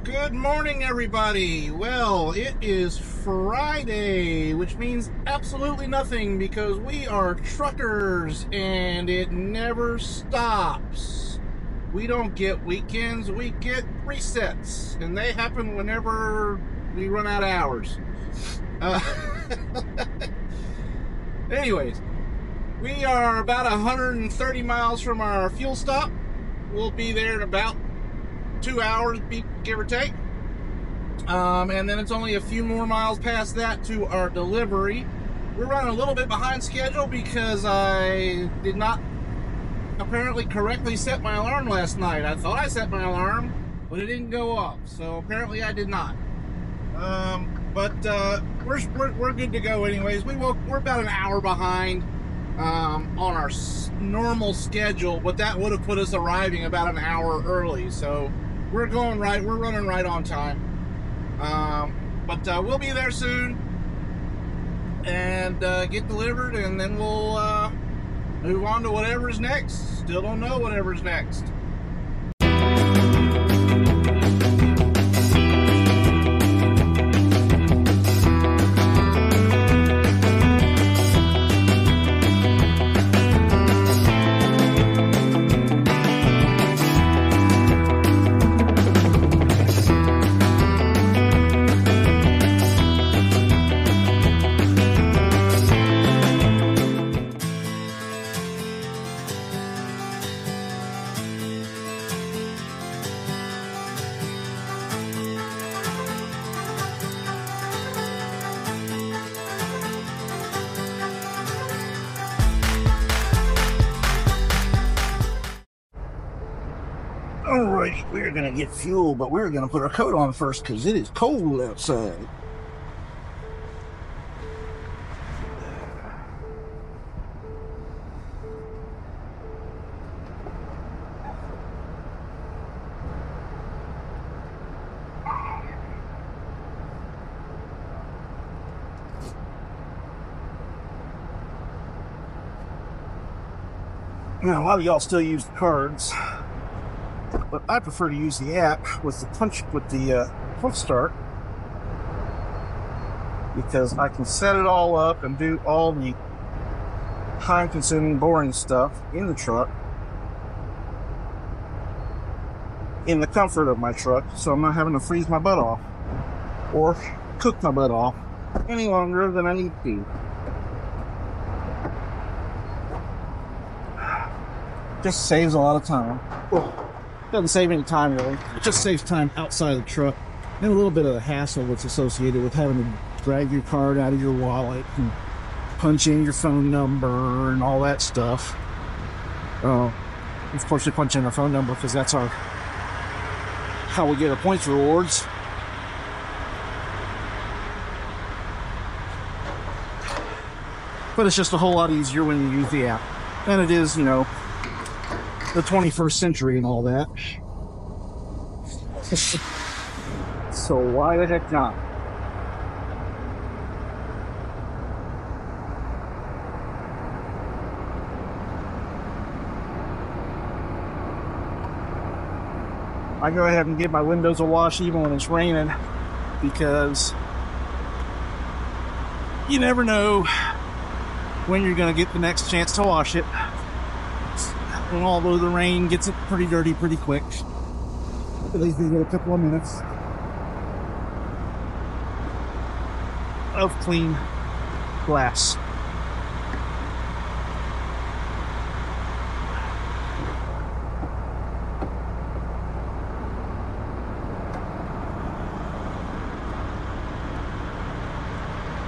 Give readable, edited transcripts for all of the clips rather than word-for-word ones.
Good morning, everybody. Well, it is Friday, which means absolutely nothing because we are truckers and it never stops. We don't get weekends, we get resets, and they happen whenever we run out of hours. Anyways, we are about 130 miles from our fuel stop. We'll be there in about 2 hours, give or take. And then it's only a few more miles past that to our delivery. We're running a little bit behind schedule because I did not apparently correctly set my alarm last night. I thought I set my alarm, but it didn't go off. So apparently I did not. But we're good to go anyways. We're about an hour behind on our normal schedule, but that would have put us arriving about an hour early. So we're going right. We're running right on time. But we'll be there soon and get delivered, and then we'll move on to whatever's next. Still don't know whatever's next. Alright, we're gonna get fuel, but we're gonna put our coat on first because it is cold outside. Now, a lot of y'all still use the cards, but I prefer to use the app with the quick start because I can set it all up and do all the time-consuming, boring stuff in the truck in the comfort of my truck, so I'm not having to freeze my butt off or cook my butt off any longer than I need to. Just saves a lot of time. Doesn't save any time really. It just saves time outside of the truck and a little bit of the hassle that's associated with having to drag your card out of your wallet and punch in your phone number and all that stuff. Of course, we punch in our phone number because that's how we get our points rewards. But it's just a whole lot easier when you use the app than it is, the 21st century and all that. So why the heck not? I go ahead and give my windows a wash even when it's raining because you never know when you're going to get the next chance to wash it. And although the rain gets it pretty dirty pretty quick, at least we get a couple of minutes of clean glass.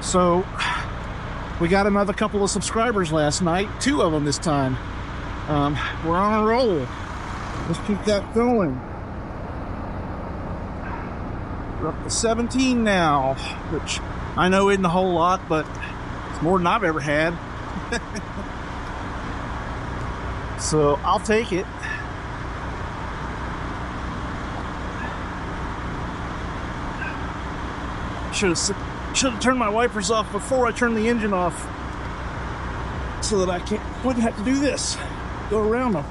So we got another couple of subscribers last night, 2 of them this time. We're on a roll. Let's keep that going. We're up to 17 now, which I know isn't a whole lot, but it's more than I've ever had. So I'll take it. Should have turned my wipers off before I turned the engine off so that I wouldn't have to do this. Go around them.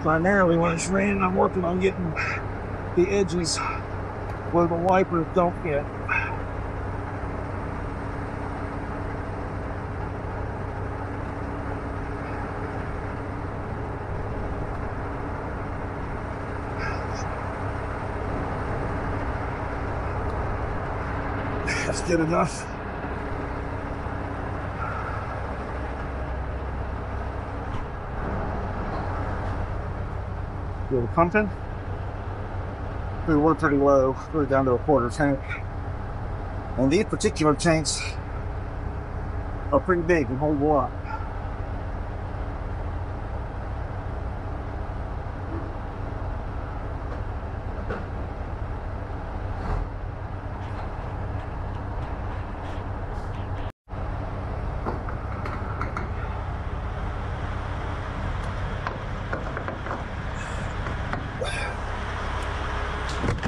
Primarily when it's raining, I'm working on getting the edges where the wipers don't get. That's good enough. Feel the pumping. We were pretty low, we were down to a quarter tank. And these particular tanks are pretty big and hold a lot.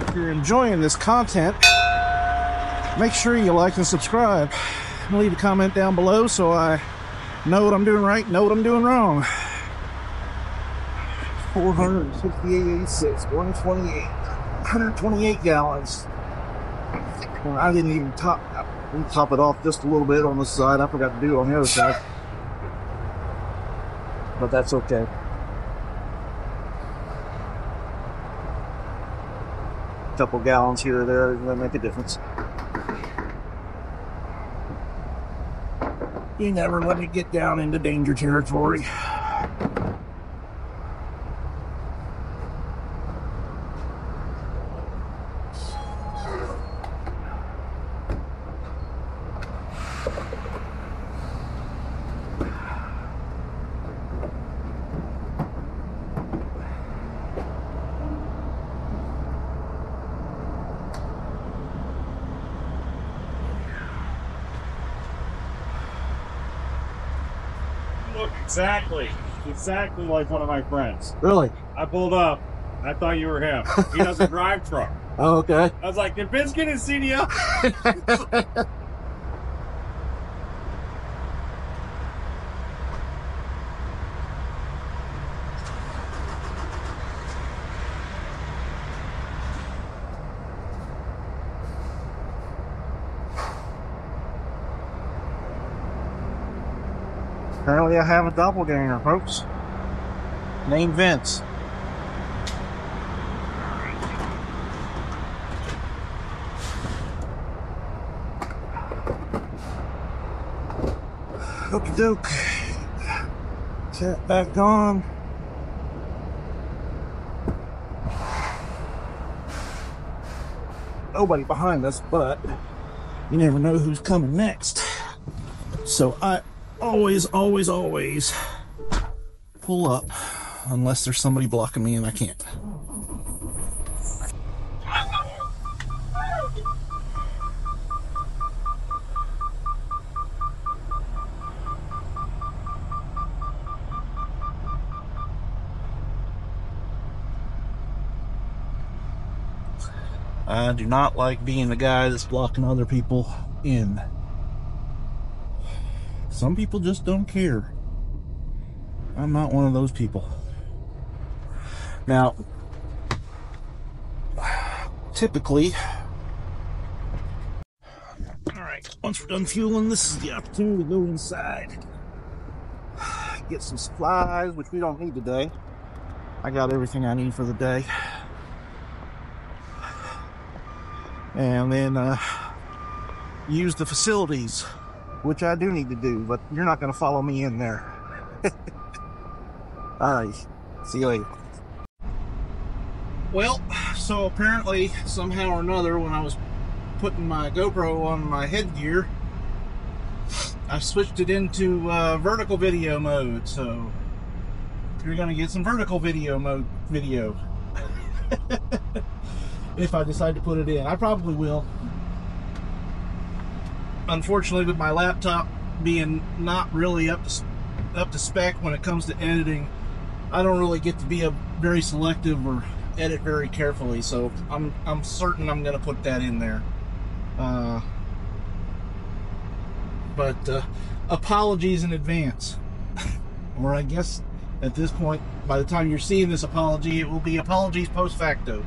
If you're enjoying this content, make sure you like and subscribe. And leave a comment down below so I know what I'm doing right, know what I'm doing wrong. 468.86, 128, 128 gallons. And I didn't even top it off just a little bit on the side. I forgot to do it on the other side. But that's okay. Couple gallons here or there that make a difference. You never let it get down into danger territory. Look exactly like one of my friends. Really? I pulled up. I thought you were him. He doesn't drive truck. Oh, okay. I was like, did Vince get his CDL? Apparently I have a doppelganger, folks. Named Vince. Okie doke. Set back on. Nobody behind us, but you never know who's coming next. So I always pull up unless there's somebody blocking me and I can't. I do not like being the guy that's blocking other people in. Some people just don't care. I'm not one of those people. Now, typically, alright, once we're done fueling, this is the opportunity to go inside. Get some supplies, which we don't need today. I got everything I need for the day. And then use the facilities, which I do need to do, but you're not going to follow me in there. Alright, see you later. Well, so apparently, somehow or another, when I was putting my GoPro on my headgear, I switched it into vertical video mode, so you're going to get some vertical video mode video. If I decide to put it in. I probably will. Unfortunately, with my laptop being not really up to spec when it comes to editing, I don't really get to be very selective or edit very carefully, so I'm certain I'm going to put that in there. But apologies in advance. Or I guess At this point, by the time you're seeing this apology, it will be apologies post facto.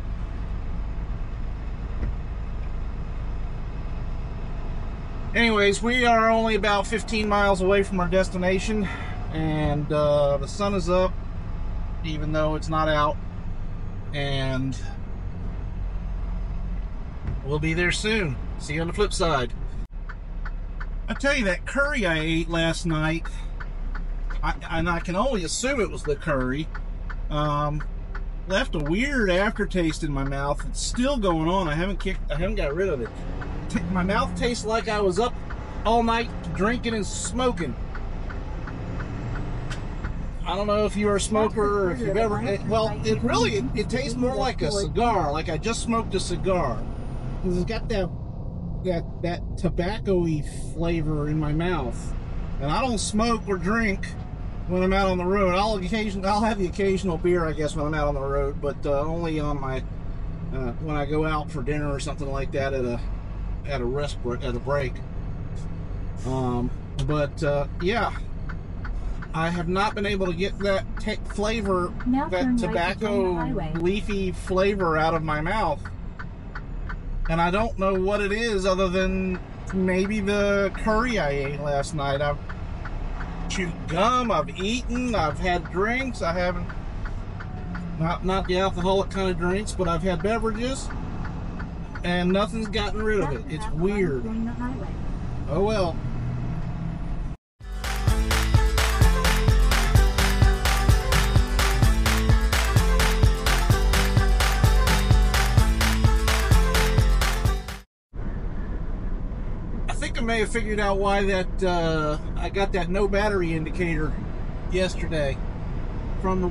Anyways, we are only about 15 miles away from our destination, and the sun is up, even though it's not out, and we'll be there soon. See you on the flip side. I tell you, that curry I ate last night, and I can only assume it was the curry, left a weird aftertaste in my mouth. It's still going on. I haven't got rid of it. My mouth tastes like I was up all night drinking and smoking. I don't know if you're a smoker or if you've ever... Well, it tastes more like a cigar, like I just smoked a cigar. Because it's got that tobacco-y flavor in my mouth. And I don't smoke or drink when I'm out on the road. I'll have the occasional beer, I guess, when I'm out on the road, but only on my when I go out for dinner or something like that at a break. Yeah, I have not been able to get that flavor, that tobacco leafy flavor out of my mouth, and I don't know what it is other than maybe the curry I ate last night. I've chewed gum, I've eaten, I've had drinks. I haven't, not the alcoholic kind of drinks, but I've had beverages, and nothing's gotten rid of it. It's weird. Oh well. I may have figured out why that I got that no battery indicator yesterday. From the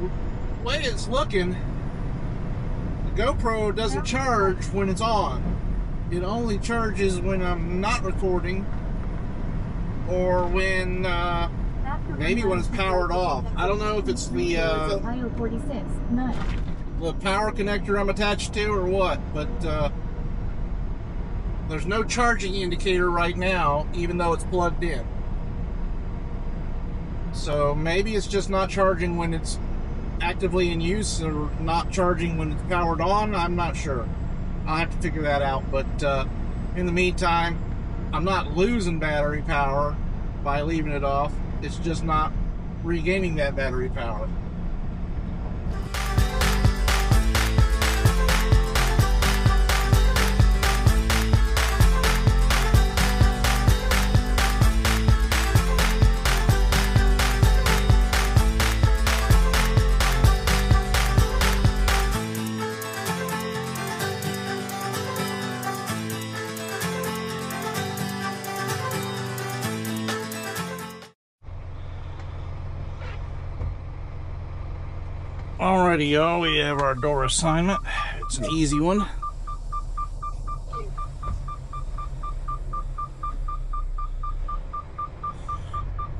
way it's looking, the GoPro doesn't charge when it's on. It only charges when I'm not recording, or when maybe when it's powered off. I don't know if it's the power connector I'm attached to or what, but there's no charging indicator right now, even though it's plugged in. So maybe it's just not charging when it's actively in use, or not charging when it's powered on. I'm not sure. I'll have to figure that out. But in the meantime, I'm not losing battery power by leaving it off. It's just not regaining that battery power. Alrighty, y'all, we have our door assignment. It's an easy one.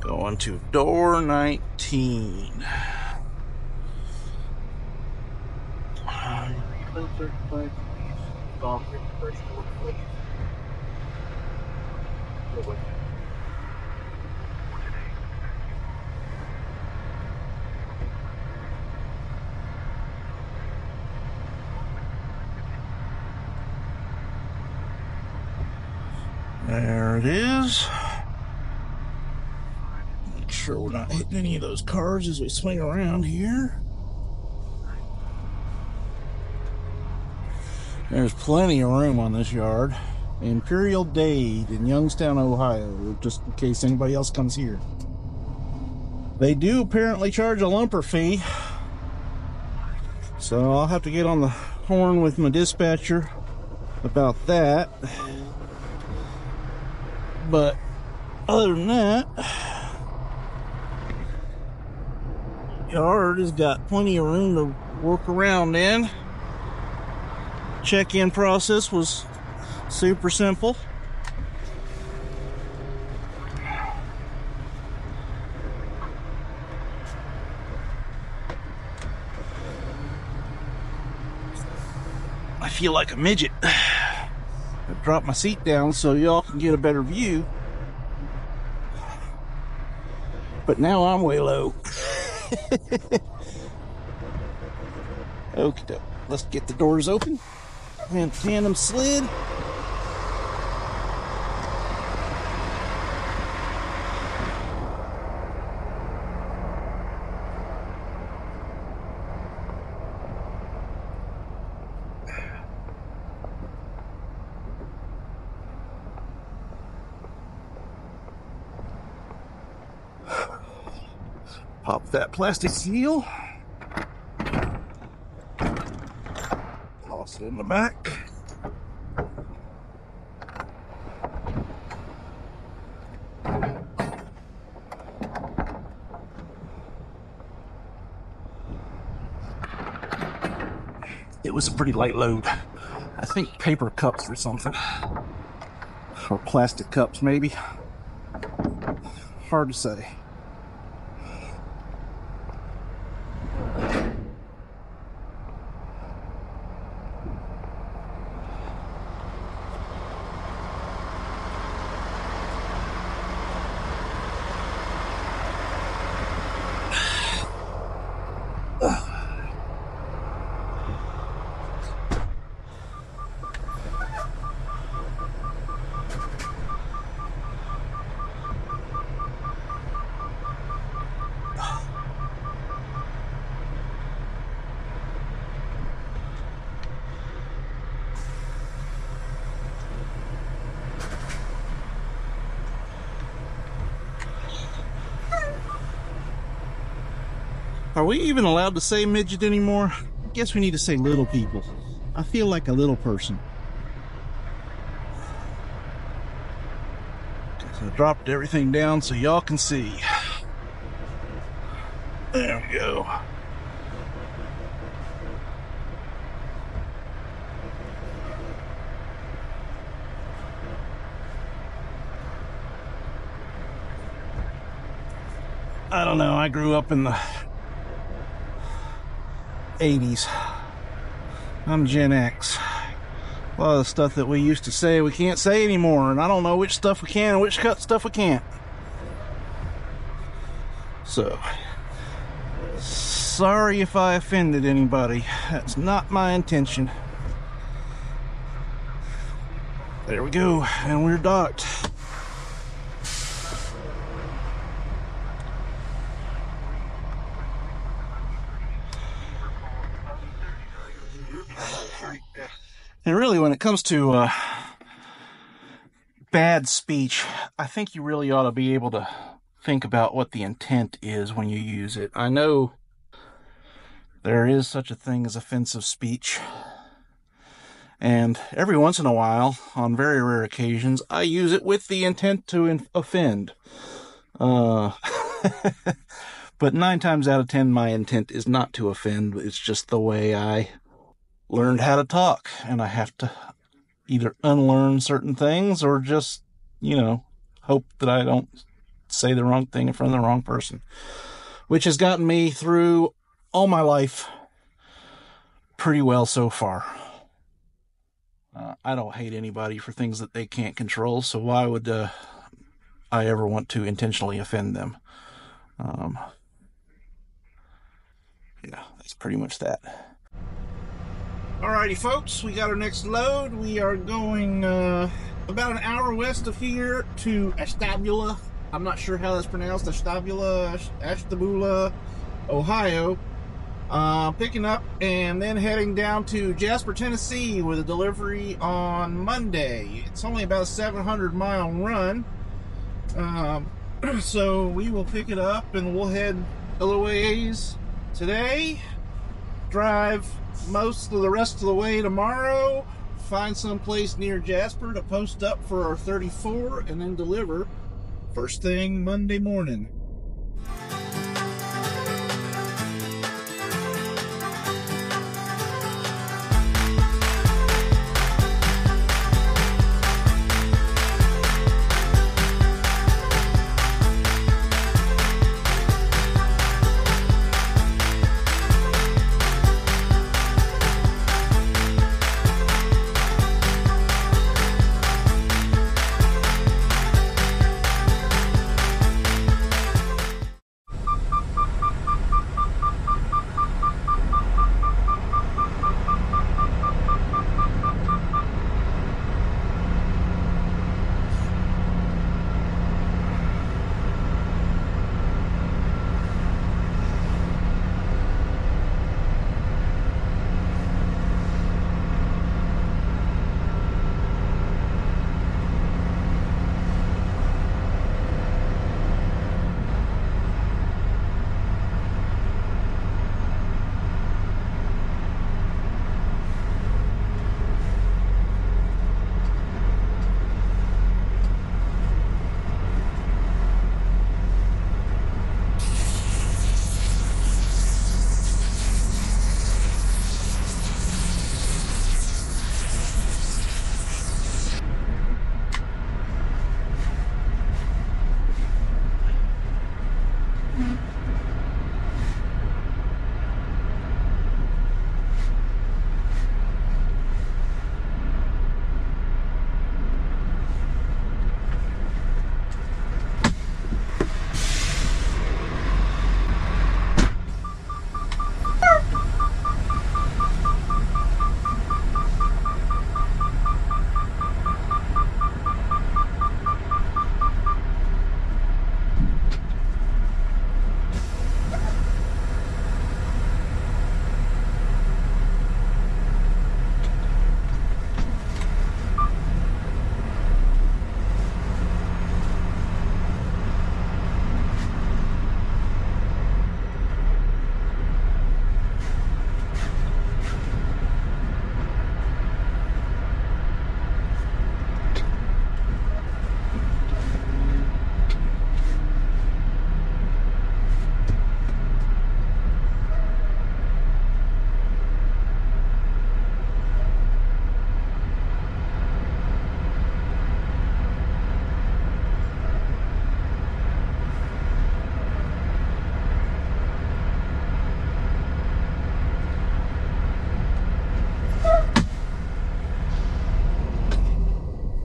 Going to door 19. There it is. Make sure we're not hitting any of those cars as we swing around here. There's plenty of room on this yard. Imperial Dade in Youngstown, Ohio, just in case anybody else comes here. They do apparently charge a lumper fee, so I'll have to get on the horn with my dispatcher about that. But other than that, yard has got plenty of room to work around in. Check-in process was super simple. I feel like a midget. Drop my seat down so y'all can get a better view, but now I'm way low. Okay, let's get the doors open and tandem slid. Pop that plastic seal. Toss it in the back. It was a pretty light load. I think paper cups or something. Or plastic cups, maybe. Hard to say. Are we even allowed to say midget anymore? I guess we need to say little people. I feel like a little person. So I dropped everything down so y'all can see. There we go. I don't know, I grew up in the 80s. I'm Gen X. A lot of the stuff that we used to say we can't say anymore, and I don't know which stuff we can and which stuff we can't. So, sorry if I offended anybody. That's not my intention. There we go, and we're docked. And really, when it comes to bad speech, I think you really ought to be able to think about what the intent is when you use it. I know there is such a thing as offensive speech, and every once in a while, on very rare occasions, I use it with the intent to offend. But 9 times out of 10, my intent is not to offend. It's just the way I learned how to talk, and I have to either unlearn certain things or just, you know, hope that I don't say the wrong thing in front of the wrong person, which has gotten me through all my life pretty well so far. I don't hate anybody for things that they can't control, so why would I ever want to intentionally offend them? Yeah, that's pretty much that. Alrighty folks, we got our next load. We are going about an hour west of here to Ashtabula. I'm not sure how that's pronounced. Ashtabula, Ohio. Picking up and then heading down to Jasper, Tennessee with a delivery on Monday. It's only about a 700-mile run. So we will pick it up and we'll head a little ways today. Drive most of the rest of the way tomorrow, find some place near Jasper to post up for our 34 and then deliver first thing Monday morning.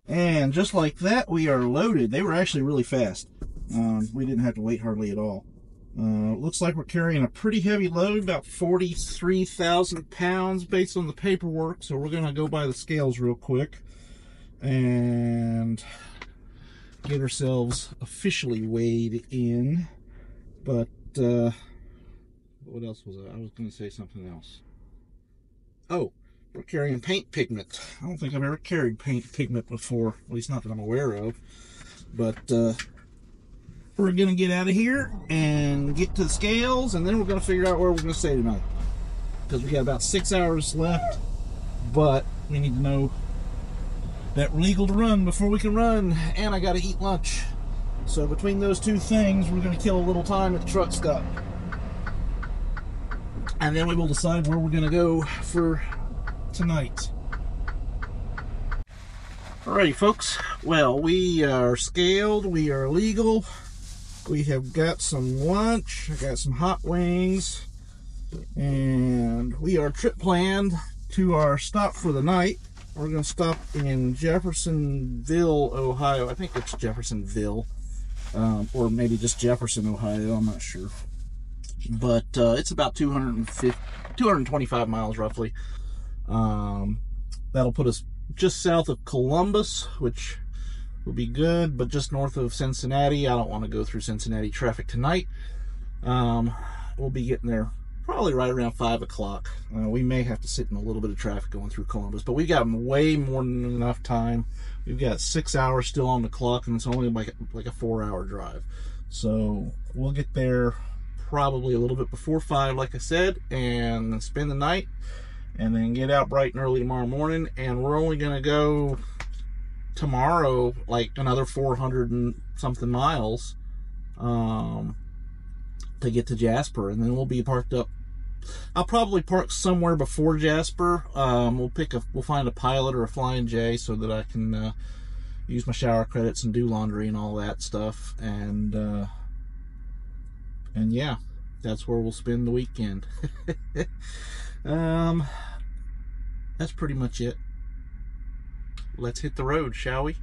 And just like that, we are loaded. They were actually really fast. We didn't have to wait hardly at all. Looks like we're carrying a pretty heavy load, about 43,000 pounds based on the paperwork. So we're going to go by the scales real quick and get ourselves officially weighed in. But what else was I was going to say something else. Oh, we're carrying paint pigment. I don't think I've ever carried paint pigment before, at least not that I'm aware of. But we're going to get out of here and get to the scales, and then we're going to figure out where we're going to stay tonight. Because we got about 6 hours left, but we need to know that we're legal to run before we can run, and I got to eat lunch. So between those two things, we're going to kill a little time at the truck stop. And then we will decide where we're going to go for tonight. Alrighty, folks. Well, we are scaled. We are legal. We have got some lunch. I got some hot wings. And we are trip planned to our stop for the night. We're going to stop in Jeffersonville, Ohio. I think it's Jeffersonville. Or maybe just Jefferson, Ohio. I'm not sure. But it's about 225 miles roughly. That'll put us just south of Columbus, which will be good, but just north of Cincinnati. I don't want to go through Cincinnati traffic tonight. We'll be getting there probably right around 5 o'clock. We may have to sit in a little bit of traffic going through Columbus, but we've got way more than enough time. We've got 6 hours still on the clock, and it's only like a 4-hour drive. So we'll get there probably a little bit before 5, like I said, and spend the night, and then get out bright and early tomorrow morning. And we're only going to go tomorrow like another 400 and something miles to get to Jasper, and then we'll be parked up. I'll probably park somewhere before Jasper. We'll find a Pilot or a Flying J so that I can use my shower credits and do laundry and all that stuff. And yeah, that's where we'll spend the weekend. That's pretty much it. Let's hit the road, shall we?